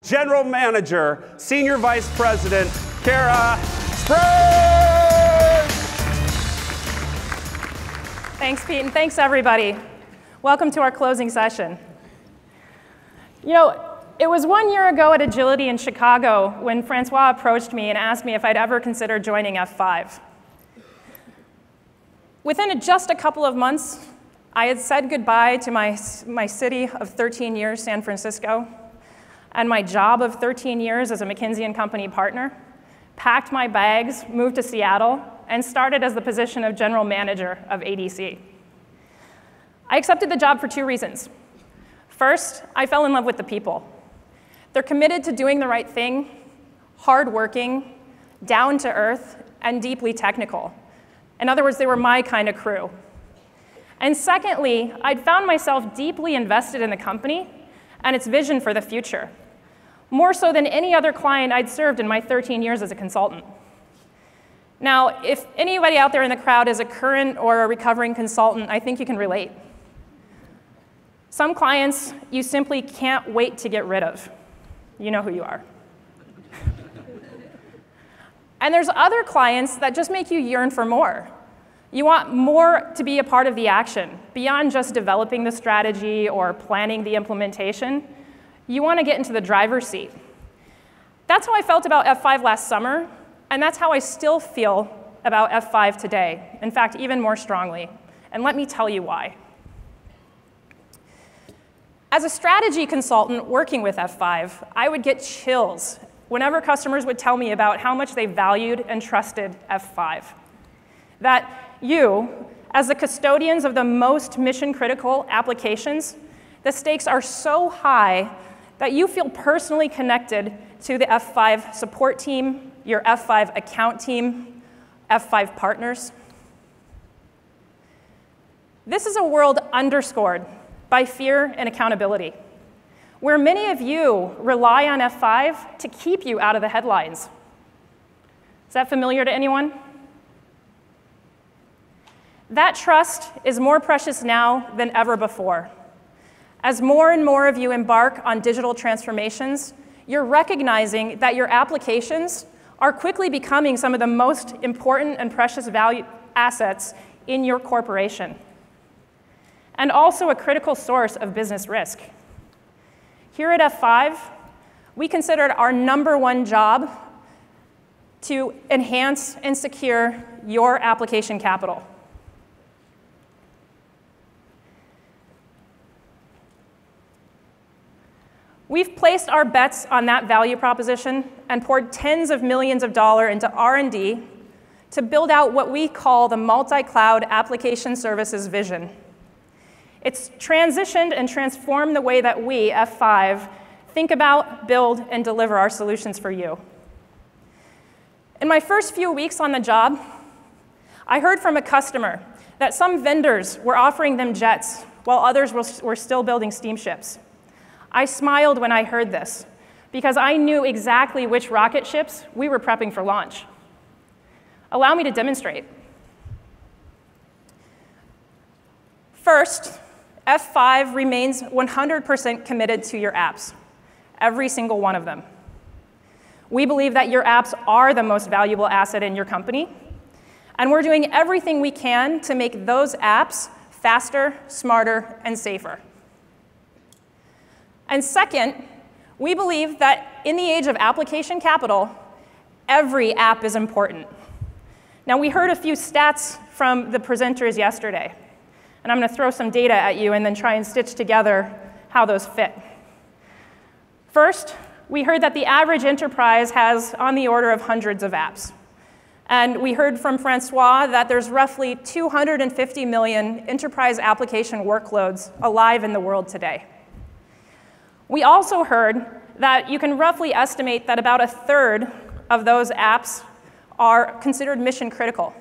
General Manager, Senior Vice President, Kara Sprague! Thanks, Pete, and thanks, everybody. Welcome to our closing session. You know, it was 1 year ago at Agility in Chicago when Francois approached me and asked me if I'd ever consider joining F5. Within just a couple of months, I had said goodbye to my city of 13 years, San Francisco, and my job of 13 years as a McKinsey & Company partner, packed my bags, moved to Seattle, and started as the position of general manager of ADC. I accepted the job for 2 reasons. First, I fell in love with the people. They're committed to doing the right thing, hardworking, down to earth, and deeply technical. In other words, they were my kind of crew. And secondly, I'd found myself deeply invested in the company and its vision for the future, more so than any other client I'd served in my 13 years as a consultant. Now, if anybody out there in the crowd is a current or a recovering consultant, I think you can relate. Some clients you simply can't wait to get rid of. You know who you are. And there's other clients that just make you yearn for more. You want more to be a part of the action, beyond just developing the strategy or planning the implementation. You want to get into the driver's seat. That's how I felt about F5 last summer, and that's how I still feel about F5 today. In fact, even more strongly. And let me tell you why. As a strategy consultant working with F5, I would get chills whenever customers would tell me about how much they valued and trusted F5. That you, as the custodians of the most mission-critical applications, the stakes are so high that you feel personally connected to the F5 support team, your F5 account team, F5 partners. This is a world underscored by fear and accountability, where many of you rely on F5 to keep you out of the headlines. Is that familiar to anyone? That trust is more precious now than ever before. As more and more of you embark on digital transformations, you're recognizing that your applications are quickly becoming some of the most important and precious value assets in your corporation, and also a critical source of business risk. Here at F5, we considered our #1 job to enhance and secure your application capital. We've placed our bets on that value proposition and poured tens of millions of dollars into R&D to build out what we call the multi-cloud application services vision. It's transitioned and transformed the way that we, F5, think about, build, and deliver our solutions for you. In my first few weeks on the job, I heard from a customer that some vendors were offering them jets while others were still building steamships. I smiled when I heard this, because I knew exactly which rocket ships we were prepping for launch. Allow me to demonstrate. First, F5 remains 100% committed to your apps, every single one of them. We believe that your apps are the most valuable asset in your company, and we're doing everything we can to make those apps faster, smarter, and safer. And second, we believe that in the age of application capital, every app is important. Now, we heard a few stats from the presenters yesterday, and I'm going to throw some data at you and then try and stitch together how those fit. First, we heard that the average enterprise has on the order of hundreds of apps. And we heard from Francois that there's roughly 250 million enterprise application workloads alive in the world today. We also heard that you can roughly estimate that about 1/3 of those apps are considered mission critical.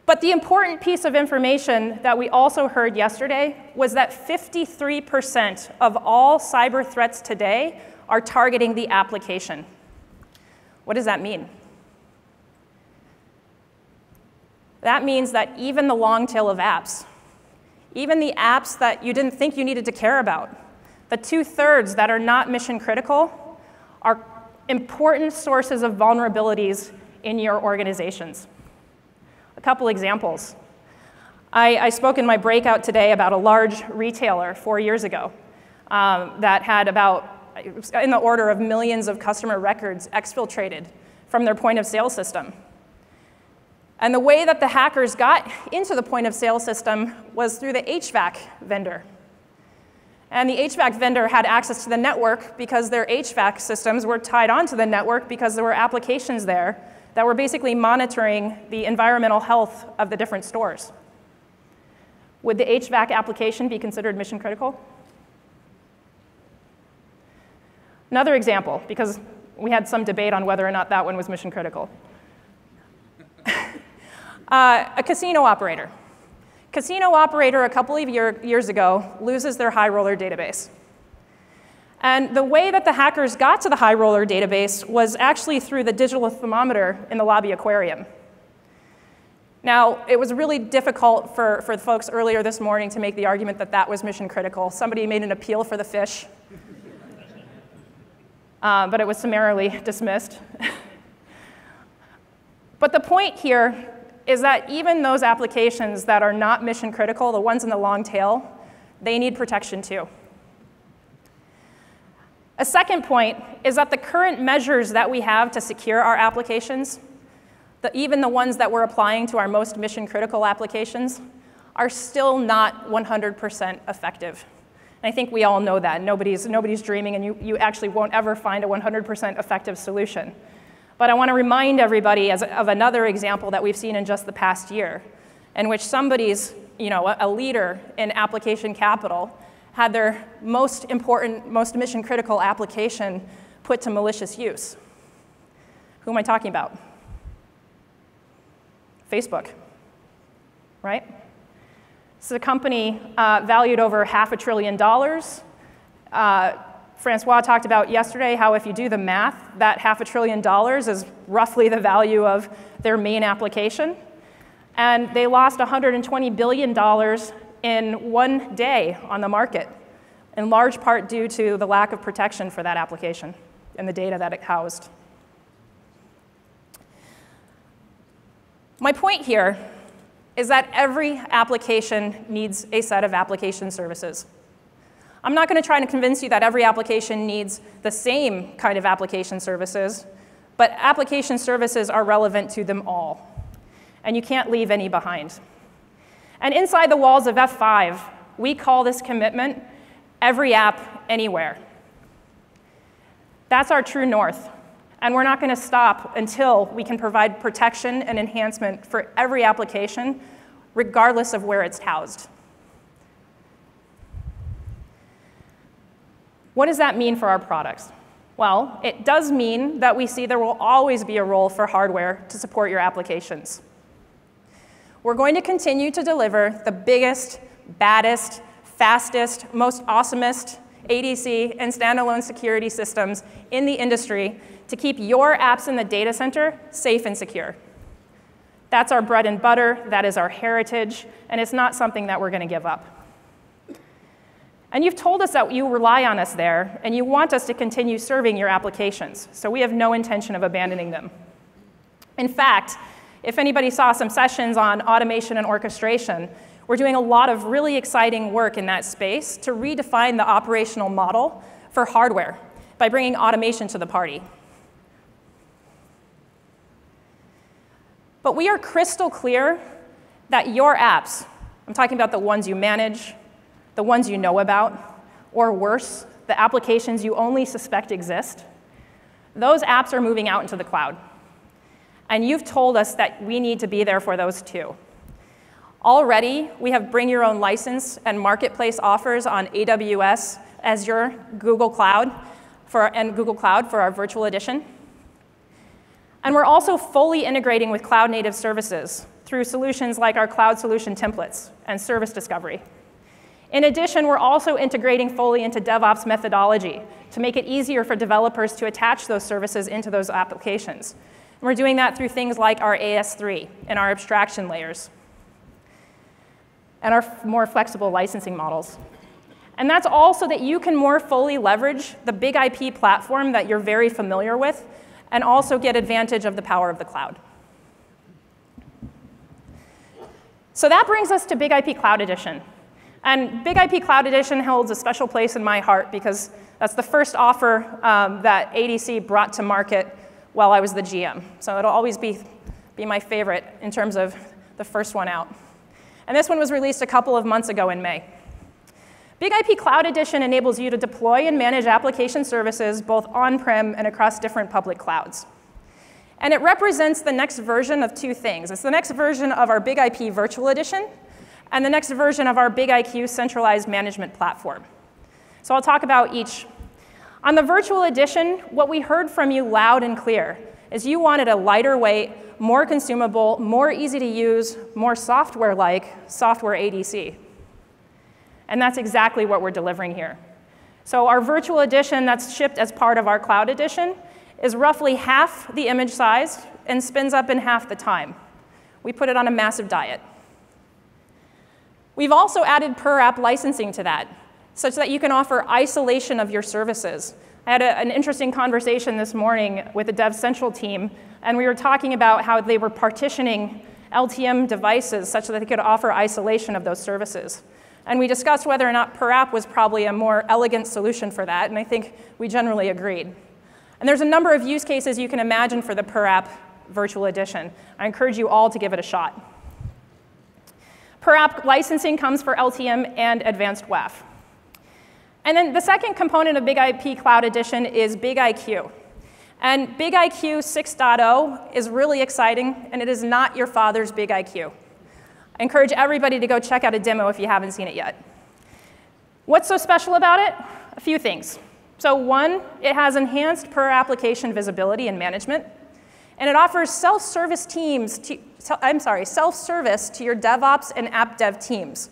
But the important piece of information that we also heard yesterday was that 53% of all cyber threats today are targeting the application. What does that mean? That means that even the long tail of apps, even the apps that you didn't think you needed to care about, The 2/3 that are not mission critical are important sources of vulnerabilities in your organizations. A couple examples. I spoke in my breakout today about a large retailer 4 years ago that had in the order of millions of customer records exfiltrated from their point of sale system. And the way that the hackers got into the point of sale system was through the HVAC vendor. And the HVAC vendor had access to the network because their HVAC systems were tied onto the network because there were applications there that were basically monitoring the environmental health of the different stores. Would the HVAC application be considered mission critical? Another example, because we had some debate on whether or not that one was mission critical. A casino operator. Casino operator a couple of years ago loses their high roller database. And the way that the hackers got to the high roller database was actually through the digital thermometer in the lobby aquarium. Now, it was really difficult for the folks earlier this morning to make the argument that that was mission critical. Somebody made an appeal for the fish, but it was summarily dismissed. But the point here is that even those applications that are not mission critical, the ones in the long tail, they need protection too. A second point is that the current measures that we have to secure our applications, even the ones that we're applying to our most mission-critical applications, are still not 100% effective. And I think we all know that. Nobody's dreaming, and you actually won't ever find a 100% effective solution. But I want to remind everybody of another example that we've seen in just the past year, in which somebody's, a leader in application capital, had their most important, most mission-critical application put to malicious use. Who am I talking about? Facebook, right? It's a company valued over $500 billion. Francois talked about yesterday how if you do the math, that $500 billion is roughly the value of their main application. And they lost $120 billion in one day on the market, in large part due to the lack of protection for that application and the data that it housed. My point here is that every application needs a set of application services. I'm not going to try to convince you that every application needs the same kind of application services, but application services are relevant to them all, and you can't leave any behind. And inside the walls of F5, we call this commitment every app, anywhere. That's our true north. And we're not going to stop until we can provide protection and enhancement for every application, regardless of where it's housed. What does that mean for our products? Well, it does mean that we see there will always be a role for hardware to support your applications. We're going to continue to deliver the biggest, baddest, fastest, most awesomest ADC and standalone security systems in the industry to keep your apps in the data center safe and secure. That's our bread and butter, that is our heritage, and it's not something that we're going to give up. And you've told us that you rely on us there, and you want us to continue serving your applications, so we have no intention of abandoning them. In fact, if anybody saw some sessions on automation and orchestration, we're doing a lot of really exciting work in that space to redefine the operational model for hardware by bringing automation to the party. But we are crystal clear that your apps, I'm talking about the ones you manage, the ones you know about, or worse, the applications you only suspect exist, those apps are moving out into the cloud. And you've told us that we need to be there for those too. Already, we have bring your own license and marketplace offers on AWS, Azure, Google Cloud, and Google Cloud for our virtual edition. And we're also fully integrating with cloud-native services through solutions like our cloud solution templates and service discovery. In addition, we're also integrating fully into DevOps methodology to make it easier for developers to attach those services into those applications. And we're doing that through things like our AS3 and our abstraction layers and our more flexible licensing models. And that's all so that you can more fully leverage the big IP platform that you're very familiar with and also get advantage of the power of the cloud. So that brings us to Big IP Cloud Edition. And Big IP Cloud Edition holds a special place in my heart because that's the first offer that ADC brought to market while I was the GM. So it'll always be my favorite in terms of the first one out. And this one was released a couple of months ago in May. Big IP Cloud Edition enables you to deploy and manage application services both on-prem and across different public clouds. And it represents the next version of two things. It's the next version of our Big IP Virtual Edition and the next version of our Big IQ centralized management platform. So I'll talk about each. On the Virtual Edition, what we heard from you loud and clear is you wanted a lighter weight, more consumable, more easy to use, more software-like software ADC. And that's exactly what we're delivering here. So our Virtual Edition that's shipped as part of our Cloud Edition is roughly half the image size and spins up in half the time. We put it on a massive diet. We've also added per-app licensing to that, such that you can offer isolation of your services. I had an interesting conversation this morning with the Dev Central team, and we were talking about how they were partitioning LTM devices such that they could offer isolation of those services. And we discussed whether or not per-app was probably a more elegant solution for that, and I think we generally agreed. And there's a number of use cases you can imagine for the per-app Virtual Edition. I encourage you all to give it a shot. Per-app licensing comes for LTM and advanced WAF. And then the second component of Big IP Cloud Edition is Big IQ. And Big IQ 6.0 is really exciting, and it is not your father's Big IQ. I encourage everybody to go check out a demo if you haven't seen it yet. What's so special about it? A few things. So one, it has enhanced per-application visibility and management. And it offers self-service to your DevOps and app dev teams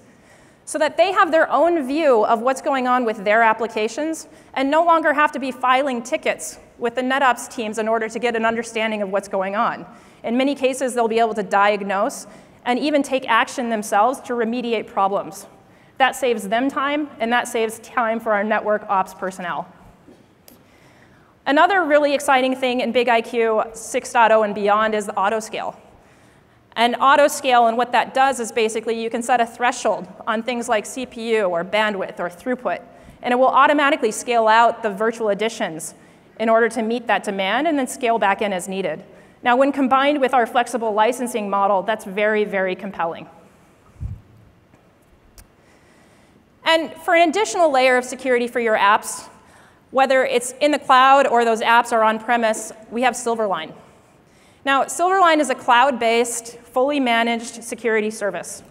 so that they have their own view of what's going on with their applications and no longer have to be filing tickets with the NetOps teams in order to get an understanding of what's going on. In many cases, they'll be able to diagnose and even take action themselves to remediate problems. That saves them time, and that saves time for our network ops personnel. Another really exciting thing in Big IQ 6.0 and beyond is the autoscale. And autoscale, and what that does is basically you can set a threshold on things like CPU or bandwidth or throughput, and it will automatically scale out the virtual editions in order to meet that demand and then scale back in as needed. Now, when combined with our flexible licensing model, that's very, very compelling. And for an additional layer of security for your apps, whether it's in the cloud or those apps are on-premise, we have Silverline. Now, Silverline is a cloud-based, fully managed security service.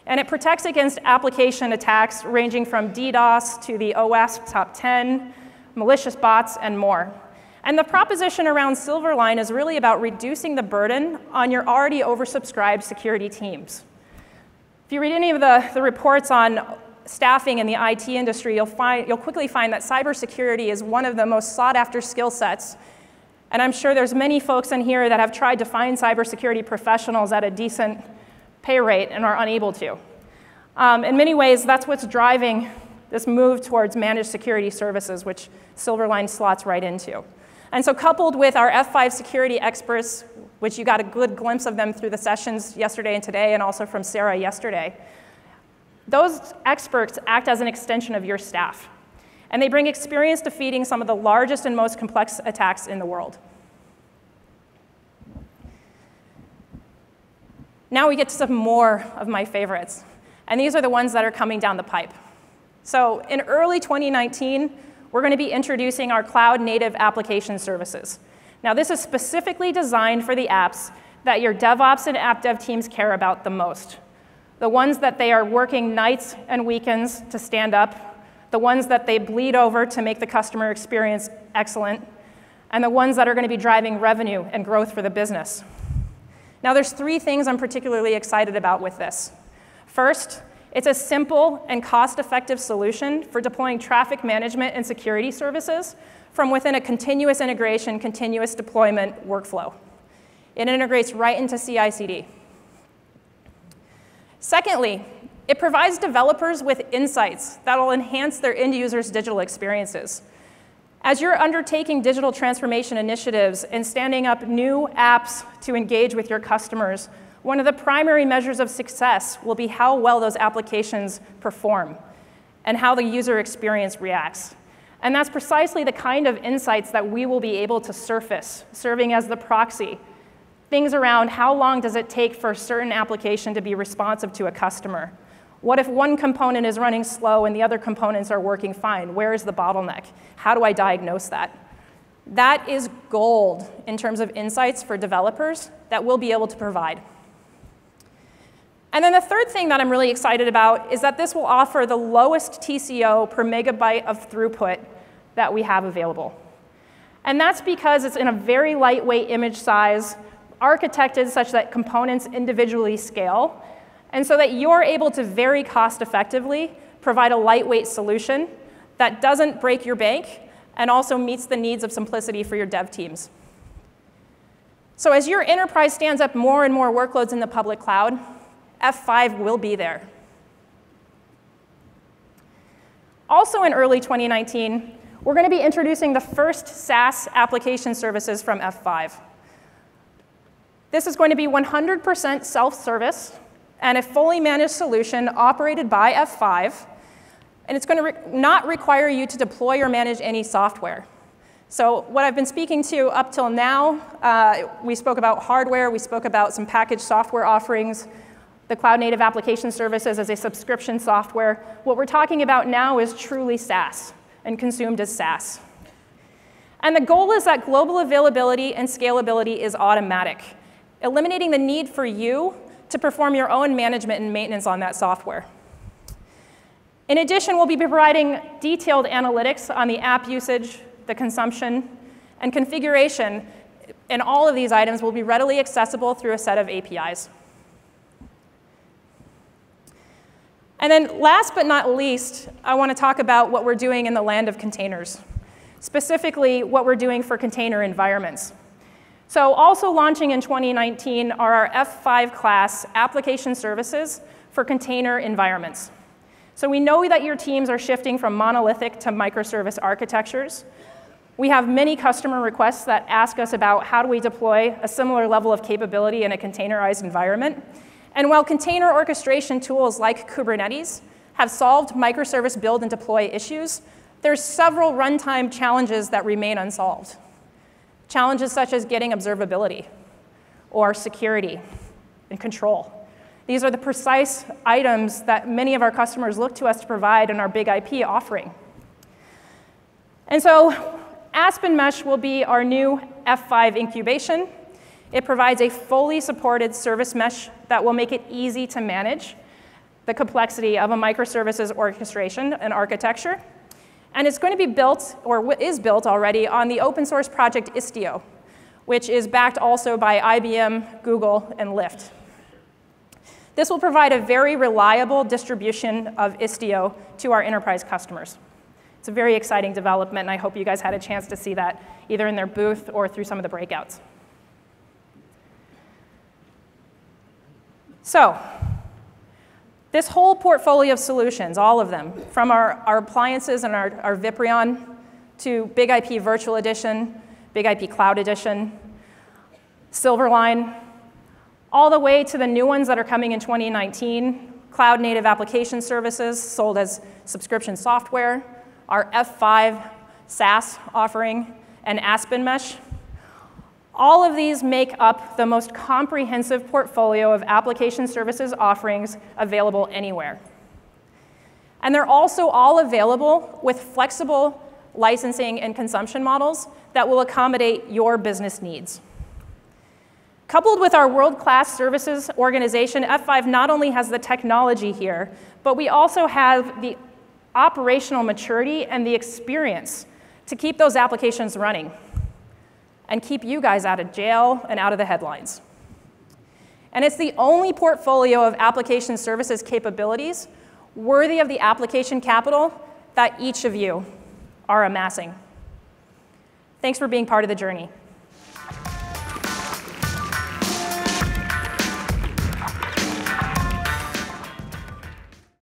And it protects against application attacks ranging from DDoS to the OWASP top 10, malicious bots, and more. And the proposition around Silverline is really about reducing the burden on your already oversubscribed security teams. If you read any of the reports on staffing in the IT industry, you'll quickly find that cybersecurity is one of the most sought-after skill sets. And I'm sure there's many folks in here that have tried to find cybersecurity professionals at a decent pay rate and are unable to. In many ways, that's what's driving this move towards managed security services, which Silverline slots right into. And so coupled with our F5 security experts, which you got a good glimpse of them through the sessions yesterday and today, and also from Sarah yesterday, those experts act as an extension of your staff. And they bring experience defeating some of the largest and most complex attacks in the world. Now we get to some more of my favorites. And these are the ones that are coming down the pipe. So in early 2019, we're going to be introducing our cloud-native application services. Now this is specifically designed for the apps that your DevOps and app dev teams care about the most. The ones that they are working nights and weekends to stand up, the ones that they bleed over to make the customer experience excellent, and the ones that are going to be driving revenue and growth for the business. Now there's three things I'm particularly excited about with this. First, it's a simple and cost-effective solution for deploying traffic management and security services from within a continuous integration, continuous deployment workflow. It integrates right into CI/CD. Secondly, It provides developers with insights that will enhance their end users' digital experiences. As you're undertaking digital transformation initiatives and standing up new apps to engage with your customers, one of the primary measures of success will be how well those applications perform and how the user experience reacts. And that's precisely the kind of insights that we will be able to surface, serving as the proxy. Things around how long does it take for a certain application to be responsive to a customer? What if one component is running slow and the other components are working fine? Where is the bottleneck? How do I diagnose that? That is gold in terms of insights for developers that we'll be able to provide. And then the third thing that I'm really excited about is that this will offer the lowest TCO per megabyte of throughput that we have available. And that's because it's in a very lightweight image size, architected such that components individually scale, and so that you're able to very cost-effectively provide a lightweight solution that doesn't break your bank and also meets the needs of simplicity for your dev teams. So as your enterprise stands up more and more workloads in the public cloud, F5 will be there. Also in early 2019, we're going to be introducing the first SaaS application services from F5. This is going to be 100% self-service and a fully managed solution operated by F5. And it's going to not require you to deploy or manage any software. So what I've been speaking to up till now, we spoke about hardware, we spoke about some packaged software offerings, the cloud-native application services as a subscription software. What we're talking about now is truly SaaS and consumed as SaaS. And the goal is that global availability and scalability is automatic, eliminating the need for you to perform your own management and maintenance on that software. In addition, we'll be providing detailed analytics on the app usage, the consumption, and configuration, and all of these items will be readily accessible through a set of APIs. And then last but not least, I want to talk about what we're doing in the land of containers, specifically what we're doing for container environments. So also launching in 2019 are our F5 class application services for container environments. So we know that your teams are shifting from monolithic to microservice architectures. We have many customer requests that ask us about how do we deploy a similar level of capability in a containerized environment. And while container orchestration tools like Kubernetes have solved microservice build and deploy issues, there's several runtime challenges that remain unsolved. Challenges such as getting observability or security and control. These are the precise items that many of our customers look to us to provide in our big IP offering. And so Aspen Mesh will be our new F5 incubation. It provides a fully supported service mesh that will make it easy to manage the complexity of a microservices orchestration and architecture. And it's going to be built, or is built already, on the open source project Istio, which is backed also by IBM, Google, and Lyft. This will provide a very reliable distribution of Istio to our enterprise customers. It's a very exciting development, and I hope you guys had a chance to see that either in their booth or through some of the breakouts. So this whole portfolio of solutions, all of them, from our appliances and our Viprion to Big IP Virtual Edition, Big IP Cloud Edition, Silverline, all the way to the new ones that are coming in 2019, Cloud Native Application Services sold as subscription software, our F5 SaaS offering, and Aspen Mesh. All of these make up the most comprehensive portfolio of application services offerings available anywhere. And they're also all available with flexible licensing and consumption models that will accommodate your business needs. Coupled with our world-class services organization, F5 not only has the technology here, but we also have the operational maturity and the experience to keep those applications running and keep you guys out of jail and out of the headlines. And it's the only portfolio of application services capabilities worthy of the application capital that each of you are amassing. Thanks for being part of the journey.